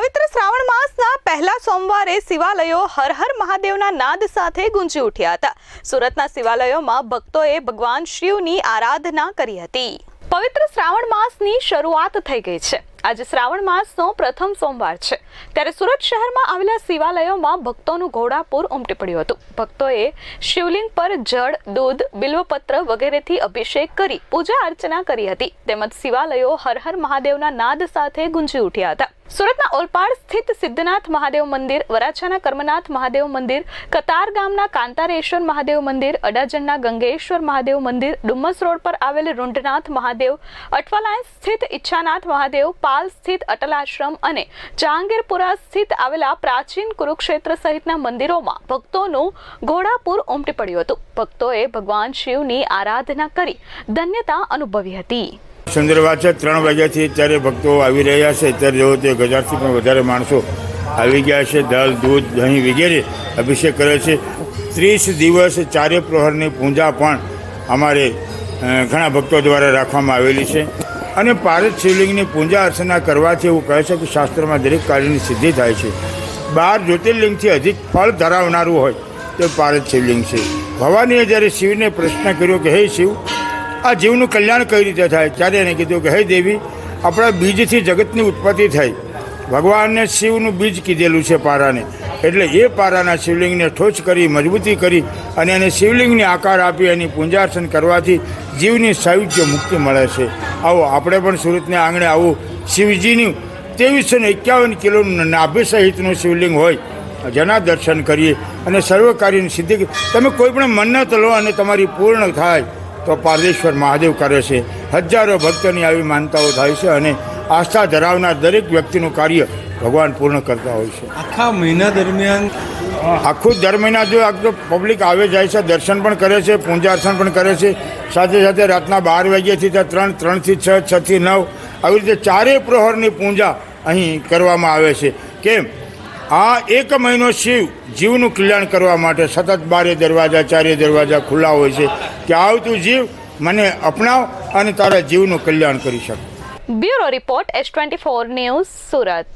પવિત્ર શ્રાવણ માસના પહેલા સોમવારે શિવાલયો હર હર મહાદેવના નાદ સાથે ગુંજી ઉઠ્યા હતા। સુરતના શિવાલયોમાં ભક્તોએ ભગવાન શિવની આરાધના કરી હતી। પવિત્ર શ્રાવણ માસની શરૂઆત થઈ ગઈ છે। આજે શ્રાવણ માસનો પ્રથમ સોમવાર છે, ત્યારે સુરત શહેરમાં આવેલા શિવાલયોમાં ભક્તોનું ઘોડાપૂર ઉમટી પડ્યું હતું। ભક્તોએ શિવલિંગ પર જળ, દૂધ, બિલ્વપત્ર વગેરેથી અભિષેક કરી પૂજા અર્ચના કરી હતી, તેમજ શિવાલયો હર હર મહાદેવના નાદ સાથે ગુંજી ઉઠ્યા હતા। સુરતના ઓલપાડ સ્થિત સિદ્ધનાથ મહાદેવ મંદિર, વરાછાના કર્મનાથ મહાદેવ મંદિર, કતાર ગામના કાંતારેશ્વર મહાદેવ મંદિર, અડાજણના ગંગેશ્વર મહાદેવ મંદિર, ડુમ્મસ રોડ પર આવેલ રૂંઢનાથ મહાદેવ, અઠવાલાઇન્સ સ્થિત ઈચ્છાનાથ મહાદેવ, પાલ સ્થિત અટલ આશ્રમ અને જહાંગીરપુરા સ્થિત આવેલા પ્રાચીન કુરુક્ષેત્ર સહિતના મંદિરોમાં ભક્તોનું ઘોડાપૂર ઉમટી પડ્યું હતું। ભક્તોએ ભગવાન શિવની આરાધના કરી ધન્યતા અનુભવી હતી। સુંદર વાત છે। 3 વાગ્યાથી અત્યારે ભક્તો આવી રહ્યા છે। અત્યારે જો તે 1000થી પણ વધારે માણસો આવી ગયા છે। દાળ, દૂધ, દહીં વગેરે અભિષેક કરે છે। 30 દિવસ ચારે પ્રહરની પૂજા પણ અમારે ઘણા ભક્તો દ્વારા રાખવામાં આવેલી છે અને પારદ શિવલિંગની પૂજા અર્ચના કરવાથી એવું કહે છે કે શાસ્ત્રમાં દરેક કાર્યની સિદ્ધિ થાય છે। 12 જ્યોતિર્લિંગથી અધિક ફળ ધરાવનારું હોય તે પારદ શિવલિંગ છે। ભવાનીએ જ્યારે શિવને પ્રશ્ન કર્યો કે હે શિવ, આ જીવનું કલ્યાણ કઈ રીતે થાય, ત્યારે એને કીધું કે હે દેવી, આપણા બીજથી જગતની ઉત્પત્તિ થઈ। ભગવાનને શિવનું બીજ કીધેલું છે પારાને, એટલે એ પારાના શિવલિંગને ઠોચ કરી, મજબૂતી કરી અને એને શિવલિંગને આકાર આપી એની પૂજાર્ચન કરવાથી જીવની સાયુજ્ય મુક્તિ મળે છે। આવો આપણે પણ સુરતના આંગણે આવું શિવજીનું 2351 કિલોનું નાભી સહિતનું શિવલિંગ હોય, જેના દર્શન કરીએ અને સર્વ કાર્યની સિદ્ધિ। તમે કોઈ પણ મન્નત લો અને તમારી પૂર્ણ થાય તો પારદેશ્વર મહાદેવ કરે છે। હજારો ભક્તોની આવી માનતાઓ થાય છે અને આસ્થા ધરાવનાર દરેક વ્યક્તિનું કાર્ય ભગવાન પૂર્ણ કરતા હોય છે। આખા મહિના દરમિયાન આખું દર મહિના જો આ પબ્લિક આવે જાય છે, દર્શન પણ કરે છે, પૂજા અર્ચન પણ કરે છે। સાથે સાથે રાતના 12 વાગ્યાથી 3, 3 થી 6, 6 થી 9 આવી રીતે ચારે પ્રહરની પૂજા અહીં કરવામાં આવે છે। કેમ? આ 1 મહિનો શિવ જીવનું કલ્યાણ કરવા માટે સતત 12 દરવાજા, 4 દરવાજા ખુલ્લા હોય છે કે આવતું જીવ મને અપનાવ અને તારા જીવનું કલ્યાણ કરી શકે। Bureau report, S24 news, Surat.